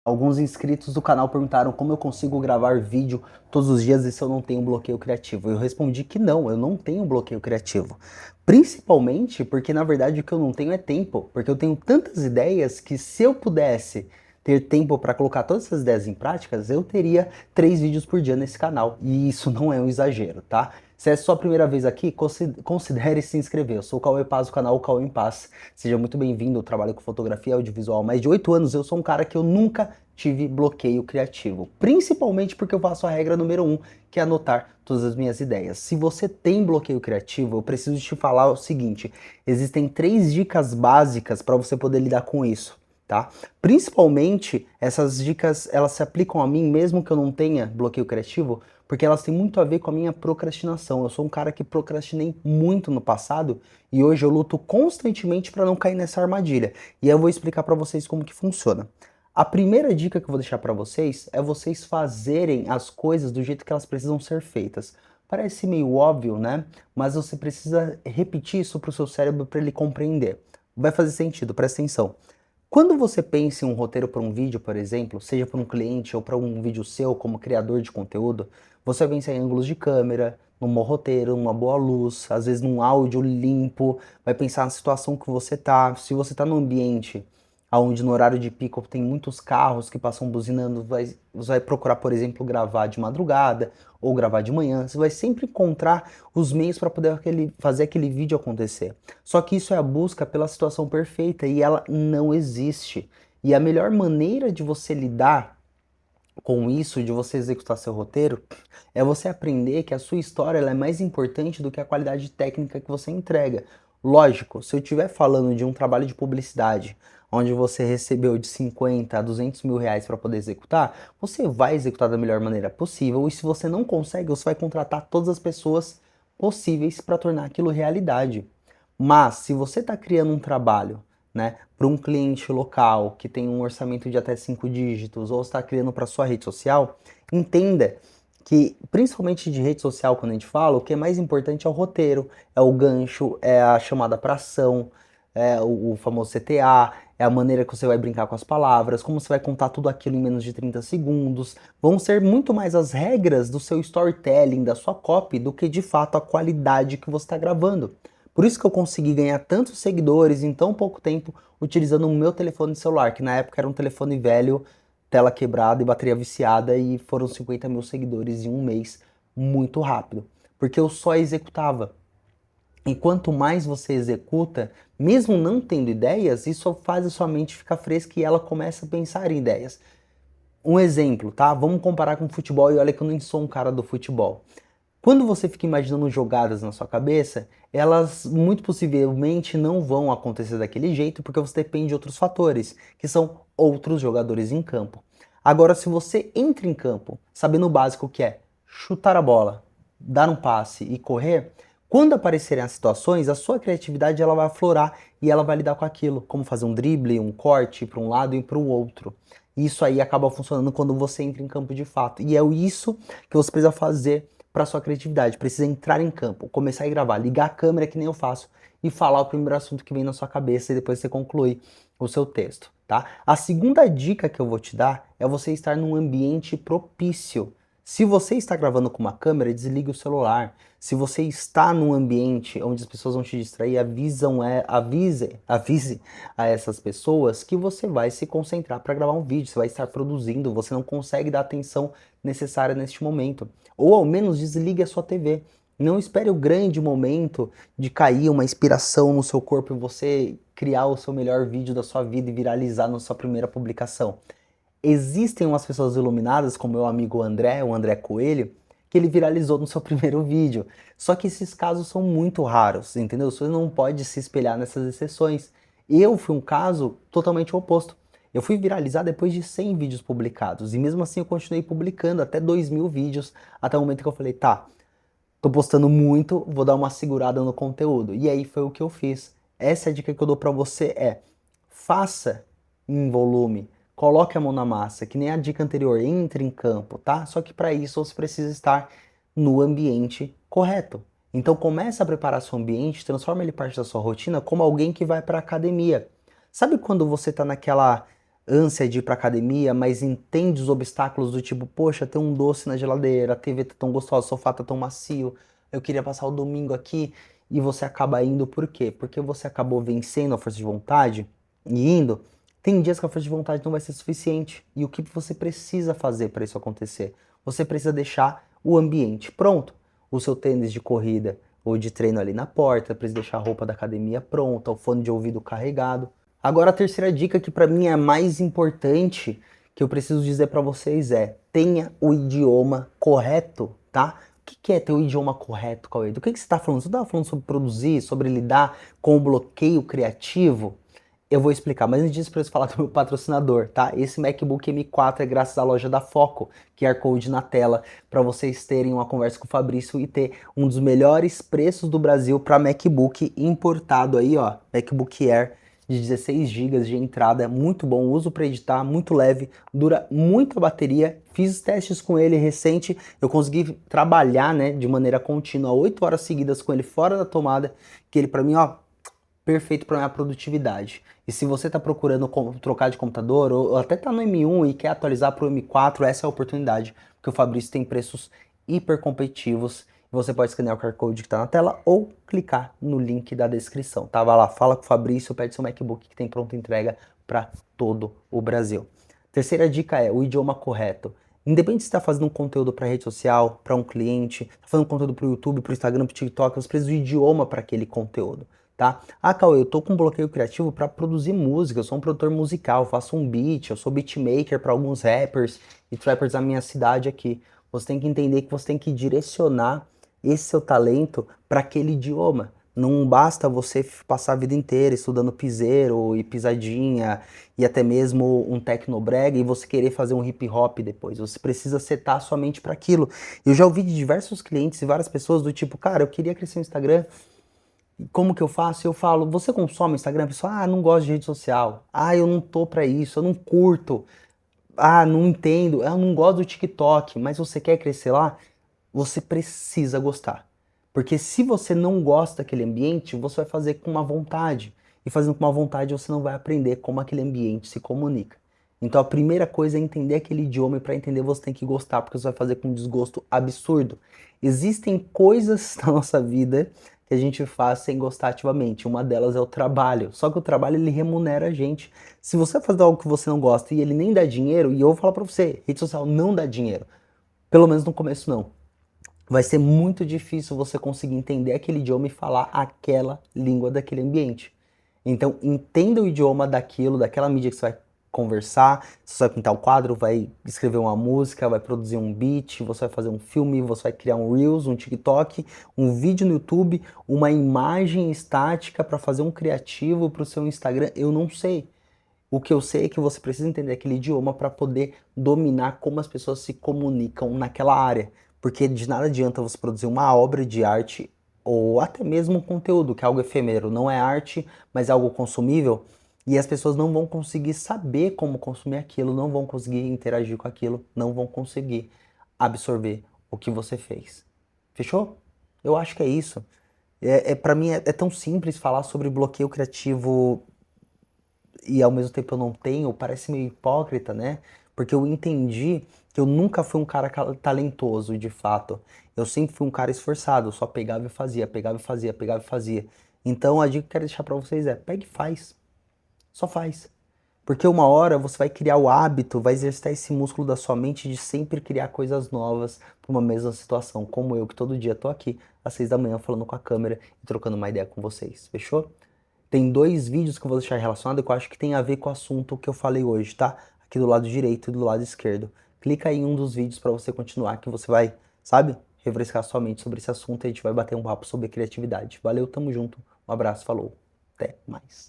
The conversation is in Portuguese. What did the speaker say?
Alguns inscritos do canal perguntaram como eu consigo gravar vídeo todos os dias e se eu não tenho bloqueio criativo. Eu respondi que não, eu não tenho bloqueio criativo. Principalmente porque na verdade o que eu não tenho é tempo, porque eu tenho tantas ideias que se eu pudesse ter tempo para colocar todas essas ideias em práticas, eu teria 3 vídeos por dia nesse canal. E isso não é um exagero, tá? Se é a sua primeira vez aqui, considere se inscrever. Eu sou o Cauê Paz do canal Cauê em Paz. Seja muito bem-vindo. Eu trabalho com fotografia audiovisual há mais de 8 anos. Eu sou um cara que eu nunca tive bloqueio criativo. Principalmente porque eu faço a regra número 1, que é anotar todas as minhas ideias. Se você tem bloqueio criativo, eu preciso te falar o seguinte: existem 3 dicas básicas para você poder lidar com isso. Tá? Principalmente essas dicas, elas se aplicam a mim mesmo que eu não tenha bloqueio criativo, porque elas têm muito a ver com a minha procrastinação. Eu sou um cara que procrastinei muito no passado e hoje eu luto constantemente para não cair nessa armadilha. E eu vou explicar para vocês como que funciona. A primeira dica que eu vou deixar para vocês é vocês fazerem as coisas do jeito que elas precisam ser feitas. Parece meio óbvio, né? Mas você precisa repetir isso para o seu cérebro para ele compreender. Vai fazer sentido, presta atenção. Quando você pensa em um roteiro para um vídeo, por exemplo, seja para um cliente ou para um vídeo seu como criador de conteúdo, você vai pensar em ângulos de câmera, num bom roteiro, numa boa luz, às vezes num áudio limpo, vai pensar na situação que você tá. Se você tá num ambiente onde no horário de pico tem muitos carros que passam buzinando, você vai procurar, por exemplo, gravar de madrugada ou gravar de manhã. Você vai sempre encontrar os meios para poder fazer aquele vídeo acontecer. Só que isso é a busca pela situação perfeita e ela não existe. E a melhor maneira de você lidar com isso, de você executar seu roteiro, é você aprender que a sua história ela é mais importante do que a qualidade técnica que você entrega. Lógico, se eu estiver falando de um trabalho de publicidade, onde você recebeu de 50 a 200 mil reais para poder executar, você vai executar da melhor maneira possível. E se você não consegue, você vai contratar todas as pessoas possíveis para tornar aquilo realidade. Mas se você está criando um trabalho, né, para um cliente local que tem um orçamento de até 5 dígitos ou está criando para sua rede social, entenda que, principalmente de rede social, quando a gente fala, o que é mais importante é o roteiro, é o gancho, é a chamada para ação, é o famoso CTA, é a maneira que você vai brincar com as palavras, como você vai contar tudo aquilo em menos de 30 segundos. Vão ser muito mais as regras do seu storytelling, da sua copy, do que de fato a qualidade que você está gravando. Por isso que eu consegui ganhar tantos seguidores em tão pouco tempo utilizando o meu telefone celular, que na época era um telefone velho, tela quebrada e bateria viciada, e foram 50 mil seguidores em um mês, muito rápido. Porque eu só executava. E quanto mais você executa, mesmo não tendo ideias, isso faz a sua mente ficar fresca e ela começa a pensar em ideias. Um exemplo, tá? Vamos comparar com futebol e olha que eu nem sou um cara do futebol. Quando você fica imaginando jogadas na sua cabeça, elas muito possivelmente não vão acontecer daquele jeito porque você depende de outros fatores, que são outros jogadores em campo. Agora, se você entra em campo sabendo o básico que é chutar a bola, dar um passe e correr, quando aparecerem as situações, a sua criatividade ela vai aflorar e ela vai lidar com aquilo, como fazer um drible, um corte para um lado e para o outro. Isso aí acaba funcionando quando você entra em campo de fato. E é isso que você precisa fazer para sua criatividade. Precisa entrar em campo, começar a gravar, ligar a câmera que nem eu faço e falar o primeiro assunto que vem na sua cabeça e depois você conclui o seu texto, tá? A segunda dica que eu vou te dar é você estar num ambiente propício. Se você está gravando com uma câmera, desligue o celular. Se você está num ambiente onde as pessoas vão te distrair, avise a essas pessoas que você vai se concentrar para gravar um vídeo, você vai estar produzindo, você não consegue dar a atenção necessária neste momento. Ou ao menos desligue a sua TV. Não espere o grande momento de cair uma inspiração no seu corpo e você criar o seu melhor vídeo da sua vida e viralizar na sua primeira publicação. Existem umas pessoas iluminadas, como meu amigo André, o André Coelho, que ele viralizou no seu primeiro vídeo. Só que esses casos são muito raros, entendeu? Você não pode se espelhar nessas exceções. Eu fui um caso totalmente oposto. Eu fui viralizar depois de 100 vídeos publicados. E mesmo assim eu continuei publicando até 2.000 vídeos, até o momento que eu falei, tá, tô postando muito, vou dar uma segurada no conteúdo. E aí foi o que eu fiz. Essa é a dica que eu dou pra você faça em volume, coloque a mão na massa, que nem a dica anterior, entre em campo, tá? Só que para isso você precisa estar no ambiente correto. Então comece a preparar seu ambiente, transforma ele parte da sua rotina como alguém que vai para academia. Sabe quando você tá naquela ânsia de ir pra academia, mas entende os obstáculos do tipo, poxa, tem um doce na geladeira, a TV tá tão gostosa, o sofá tá tão macio, eu queria passar o domingo aqui, e você acaba indo por quê? Porque você acabou vencendo a força de vontade e indo. Tem dias que a força de vontade não vai ser suficiente. E o que você precisa fazer para isso acontecer? Você precisa deixar o ambiente pronto. O seu tênis de corrida ou de treino ali na porta, precisa deixar a roupa da academia pronta, o fone de ouvido carregado. Agora a terceira dica que para mim é a mais importante que eu preciso dizer para vocês é: tenha o idioma correto, tá? O que é ter o idioma correto, Cauê? Do que você está falando? Você estava falando sobre produzir, sobre lidar com o bloqueio criativo? Eu vou explicar, mas antes disso, preciso falar do meu patrocinador, tá? Esse MacBook M4 é graças à loja da Foco, QR Code na tela, para vocês terem uma conversa com o Fabrício e ter um dos melhores preços do Brasil para MacBook importado aí, ó, MacBook Air de 16 GB de entrada, muito bom, uso para editar, muito leve, dura muito a bateria. Fiz testes com ele recente, eu consegui trabalhar, né, de maneira contínua, 8 horas seguidas com ele fora da tomada, que ele para mim, ó, perfeito para minha produtividade. E se você está procurando trocar de computador ou até está no M1 e quer atualizar para o M4, essa é a oportunidade, porque o Fabrício tem preços hiper competitivos. Você pode escanear o QR Code que está na tela ou clicar no link da descrição. Tá? Vai lá, fala com o Fabrício, pede seu MacBook que tem pronta entrega para todo o Brasil. Terceira dica é o idioma correto. Independente se está fazendo um conteúdo para rede social, para um cliente, está fazendo conteúdo para o YouTube, para o Instagram, para o TikTok, você precisa do idioma para aquele conteúdo. Tá? Ah, Cauê, eu tô com um bloqueio criativo para produzir música, eu sou um produtor musical, faço um beat, eu sou beatmaker para alguns rappers e trappers da minha cidade aqui. Você tem que entender que você tem que direcionar esse seu talento para aquele idioma. Não basta você passar a vida inteira estudando piseiro e pisadinha e até mesmo um tecnobrega e você querer fazer um hip hop depois. Você precisa setar sua mente para aquilo. Eu já ouvi de diversos clientes e várias pessoas do tipo, cara, eu queria crescer no Instagram. Como que eu faço? Eu falo, você consome Instagram? A pessoa, ah, não gosto de rede social. Ah, eu não tô pra isso, eu não curto. Ah, não entendo, eu não gosto do TikTok, mas você quer crescer lá? Você precisa gostar. Porque se você não gosta daquele ambiente, você vai fazer com uma vontade. E fazendo com uma vontade, você não vai aprender como aquele ambiente se comunica. Então a primeira coisa é entender aquele idioma e para entender você tem que gostar, porque você vai fazer com um desgosto absurdo. Existem coisas na nossa vida que a gente faz sem gostar ativamente. Uma delas é o trabalho. Só que o trabalho ele remunera a gente. Se você fazer algo que você não gosta e ele nem dá dinheiro, e eu vou falar para você, rede social não dá dinheiro. Pelo menos no começo não. Vai ser muito difícil você conseguir entender aquele idioma e falar aquela língua daquele ambiente. Então, entenda o idioma daquilo, daquela mídia que você vai conversar, você vai pintar um quadro, vai escrever uma música, vai produzir um beat, você vai fazer um filme, você vai criar um Reels, um TikTok, um vídeo no YouTube, uma imagem estática para fazer um criativo para o seu Instagram, eu não sei. O que eu sei é que você precisa entender aquele idioma para poder dominar como as pessoas se comunicam naquela área. Porque de nada adianta você produzir uma obra de arte ou até mesmo um conteúdo, que é algo efêmero, não é arte, mas é algo consumível, e as pessoas não vão conseguir saber como consumir aquilo, não vão conseguir interagir com aquilo, não vão conseguir absorver o que você fez. Fechou? Eu acho que é isso. Para mim é tão simples falar sobre bloqueio criativo e ao mesmo tempo eu não tenho, parece meio hipócrita, né? Porque eu entendi que eu nunca fui um cara talentoso, de fato. Eu sempre fui um cara esforçado, eu só pegava e fazia, pegava e fazia, pegava e fazia. Então a dica que eu quero deixar pra vocês é: pegue e faz. Só faz. Porque uma hora você vai criar o hábito, vai exercitar esse músculo da sua mente de sempre criar coisas novas para uma mesma situação, como eu que todo dia tô aqui às 6 da manhã falando com a câmera e trocando uma ideia com vocês. Fechou? Tem dois vídeos que eu vou deixar relacionados que eu acho que tem a ver com o assunto que eu falei hoje, tá? Aqui do lado direito e do lado esquerdo. Clica aí em um dos vídeos para você continuar, que você vai, sabe, refrescar sua mente sobre esse assunto e a gente vai bater um papo sobre criatividade. Valeu, tamo junto, um abraço, falou, até mais.